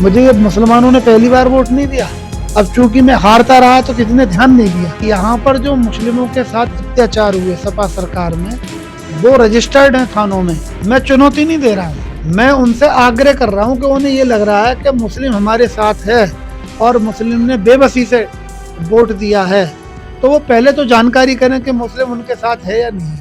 मुझे ये मुसलमानों ने पहली बार वोट नहीं दिया। अब चूंकि मैं हारता रहा तो किसी ने ध्यान नहीं दिया। यहाँ पर जो मुस्लिमों के साथ अत्याचार हुए सपा सरकार में, वो रजिस्टर्ड है थानों में। मैं चुनौती नहीं दे रहा हूँ, मैं उनसे आग्रह कर रहा हूँ कि उन्हें ये लग रहा है कि मुस्लिम हमारे साथ है और मुस्लिम ने बेबसी से वोट दिया है, तो वो पहले तो जानकारी करें कि मुस्लिम उनके साथ है या नहीं,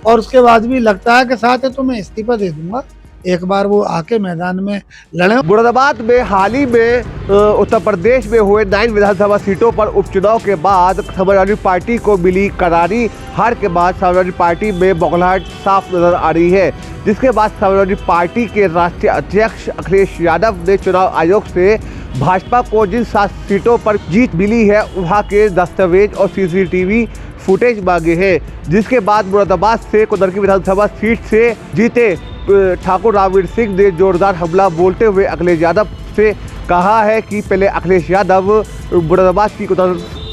और उसके बाद भी लगता है कि साथ है तो मैं इस्तीफा दे दूंगा। एक बार वो आके मैदान में लड़े। मुरादाबाद में हाल ही में उत्तर प्रदेश में हुए 9 विधानसभा सीटों पर उपचुनाव के बाद समाजवादी पार्टी को मिली करारी हार के बाद समाजवादी पार्टी में बौखलाहट साफ नजर आ रही है, जिसके बाद समाजवादी पार्टी के राष्ट्रीय अध्यक्ष अखिलेश यादव ने चुनाव आयोग से भाजपा को जिन 7 सीटों पर जीत मिली है वहाँ के दस्तावेज और CCTV फुटेज मांगे हैं, जिसके बाद मुरादाबाद से कुंदरकी विधानसभा सीट से जीते ठाकुर रामवीर सिंह ने जोरदार हमला बोलते हुए अखिलेश यादव से कहा है कि पहले अखिलेश यादव मुरादाबाद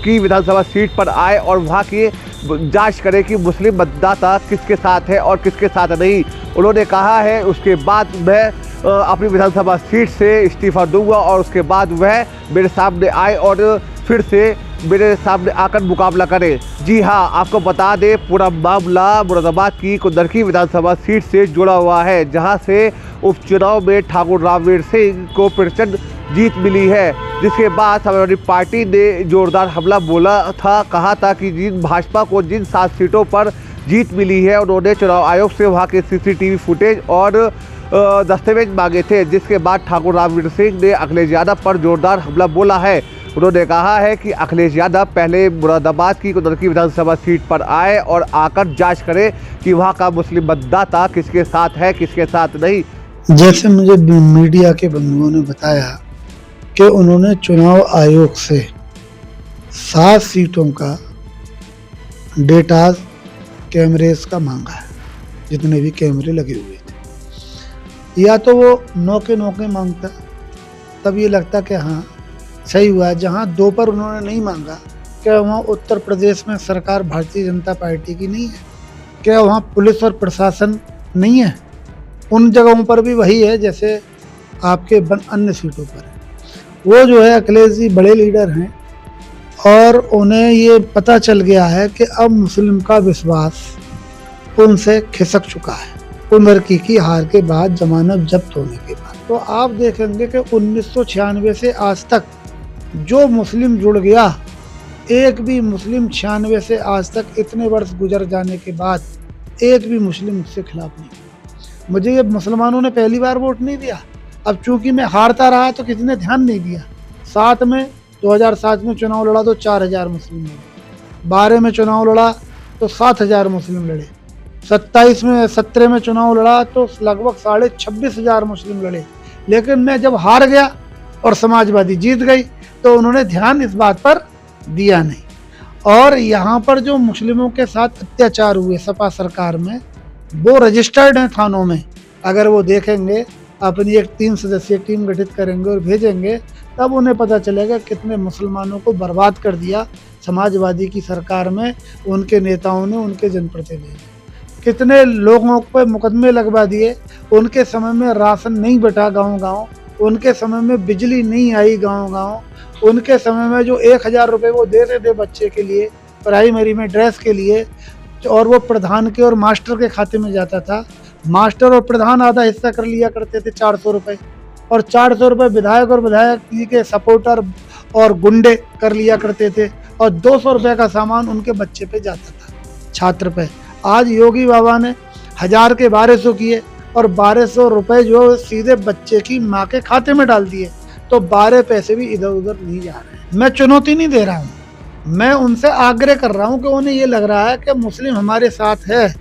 की विधानसभा सीट पर आए और वहां की जांच करें कि मुस्लिम मतदाता किसके साथ है और किसके साथ नहीं। उन्होंने कहा है उसके बाद मैं अपनी विधानसभा सीट से इस्तीफा दूंगा और उसके बाद वह मेरे सामने आए और फिर से मेरे सामने आकर मुकाबला करें। जी हाँ, आपको बता दें पूरा मामला मुरादाबाद की कुंदरकी विधानसभा सीट से जुड़ा हुआ है, जहां से उपचुनाव में ठाकुर रामवीर सिंह को प्रचंड जीत मिली है, जिसके बाद समाजवादी पार्टी ने जोरदार हमला बोला था, कहा था कि जिन भाजपा को जिन 7 सीटों पर जीत मिली है उन्होंने चुनाव आयोग से वहाँ के CCTV फुटेज और दस्तावेज मांगे थे, जिसके बाद ठाकुर रामवीर सिंह ने अखिलेश यादव पर जोरदार हमला बोला है। उन्होंने कहा है कि अखिलेश यादव पहले मुरादाबाद की कुंदरकी विधानसभा सीट पर आए और आकर जांच करें कि वहां का मुस्लिम मतदाता किसके साथ है किसके साथ नहीं। जैसे मुझे मीडिया के बंधुओं ने बताया कि उन्होंने चुनाव आयोग से 7 सीटों का डेटाज कैमरेज का मांगा है, जितने भी कैमरे लगे हुए थे। या तो वो 9 के 9 मांगता, तब ये लगता कि हाँ सही हुआ। जहाँ 2 पर उन्होंने नहीं मांगा, क्या वहाँ उत्तर प्रदेश में सरकार भारतीय जनता पार्टी की नहीं है? क्या वहाँ पुलिस और प्रशासन नहीं है? उन जगहों पर भी वही है जैसे आपके अन्य सीटों पर है। वो जो है अखिलेश जी बड़े लीडर हैं और उन्हें ये पता चल गया है कि अब मुस्लिम का विश्वास उनसे खिसक चुका है कुंदरकी की हार के बाद, जमानत जब्त होने के बाद। तो आप देखेंगे कि 1996 से आज तक जो मुस्लिम जुड़ गया, एक भी मुस्लिम 96 से आज तक इतने वर्ष गुजर जाने के बाद एक भी मुस्लिम उससे खिलाफ नहीं हुआ। मुझे ये मुसलमानों ने पहली बार वोट नहीं दिया। अब चूंकि मैं हारता रहा तो किसी ने ध्यान नहीं दिया। 2007 में चुनाव लड़ा तो 4000 मुस्लिम लड़े, 12 में चुनाव लड़ा तो 7000 मुस्लिम लड़े, 17 में चुनाव लड़ा तो लगभग 26,500 मुस्लिम लड़े। लेकिन मैं जब हार गया और समाजवादी जीत गई तो उन्होंने ध्यान इस बात पर दिया नहीं। और यहाँ पर जो मुस्लिमों के साथ अत्याचार हुए सपा सरकार में, वो रजिस्टर्ड हैं थानों में। अगर वो देखेंगे, अपनी एक 3 सदस्यीय टीम गठित करेंगे और भेजेंगे, तब उन्हें पता चलेगा कितने मुसलमानों को बर्बाद कर दिया समाजवादी की सरकार में उनके नेताओं ने, उनके जनप्रतिनिधि। कितने लोगों पर मुकदमे लगवा दिए। उनके समय में राशन नहीं बटा गाँव-गाँव, उनके समय में बिजली नहीं आई गाँव-गाँव, उनके समय में जो 1000 रुपये वो देते थे बच्चे के लिए प्राइमरी में ड्रेस के लिए, और वो प्रधान के और मास्टर के खाते में जाता था। मास्टर और प्रधान आधा हिस्सा कर लिया करते थे 400 रुपये, और 400 रुपये विधायक और विधायक जी के सपोर्टर और गुंडे कर लिया करते थे, और 200 रुपये का सामान उनके बच्चे पे जाता था, छात्र पे। आज योगी बाबा ने 1000 के 1200 किए और 1200 रुपये जो सीधे बच्चे की माँ के खाते में डाल दिए, तो 12 पैसे भी इधर उधर नहीं जा रहे। मैं चुनौती नहीं दे रहा हूँ, मैं उनसे आग्रह कर रहा हूँ कि उन्हें ये लग रहा है कि मुस्लिम हमारे साथ है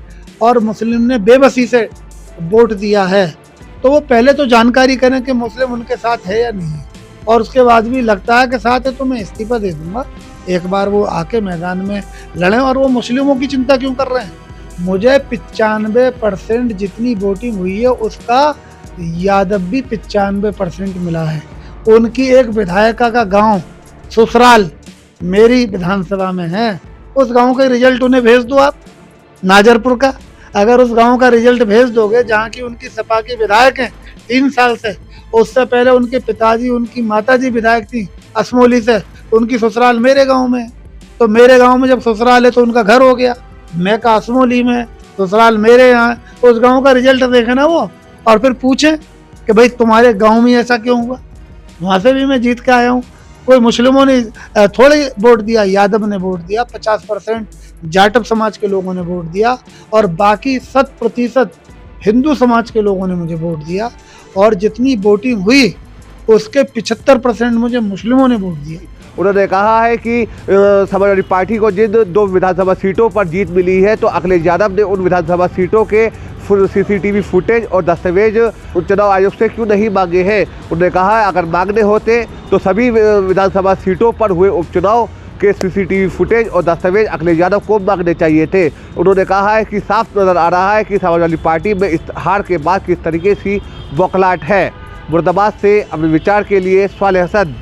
और मुस्लिम ने बेबसी से वोट दिया है, तो वो पहले तो जानकारी करें कि मुस्लिम उनके साथ है या नहीं, और उसके बाद भी लगता है कि साथ है तो मैं इस्तीफा दे दूंगा। एक बार वो आके मैदान में लड़ें। और वो मुस्लिमों की चिंता क्यों कर रहे हैं? मुझे 95% जितनी वोटिंग हुई है उसका यादव भी 95% मिला है। उनकी एक विधायिका का गांव ससुराल मेरी विधानसभा में है, उस गांव का रिजल्ट उन्हें भेज दो आप, नाजरपुर का। अगर उस गांव का रिजल्ट भेज दोगे, जहां की उनकी सपा की विधायक हैं 3 साल से, उससे पहले उनके पिताजी, उनकी माताजी विधायक थी असमोली से, तो उनकी ससुराल मेरे गांव में है। तो मेरे गांव में जब ससुराल है तो उनका घर हो गया। मैं का असमोली में, ससुराल मेरे यहाँ है, तो उस गांव का रिजल्ट देखे ना वो, और फिर पूछे कि भाई तुम्हारे गांव में ऐसा क्यों हुआ। वहाँ से भी मैं जीत के आया हूँ। कोई मुस्लिमों ने थोड़े वोट दिया, यादव ने वोट दिया, 50% जाटव समाज के लोगों ने वोट दिया, और बाकी 100% हिंदू समाज के लोगों ने मुझे वोट दिया। और जितनी वोटिंग हुई उसके 75% मुझे मुस्लिमों ने वोट दिया। उन्होंने कहा है कि समाजवादी पार्टी को जिन 2 विधानसभा सीटों पर जीत मिली है, तो अखिलेश यादव ने उन विधानसभा सीटों के CCTV फुटेज और दस्तावेज चुनाव आयोग से क्यों नहीं मांगे हैं। उन्होंने कहा है अगर मांगने होते तो सभी विधानसभा सीटों पर हुए उपचुनाव के CCTV फुटेज और दस्तावेज अखिलेश यादव को मांगने चाहिए थे। उन्होंने कहा है कि साफ नजर आ रहा है कि समाजवादी पार्टी में इस हार के बाद किस तरीके की बौखलाहट है। मुर्दाबाद से अपने विचार के लिए स्वालिह हसन।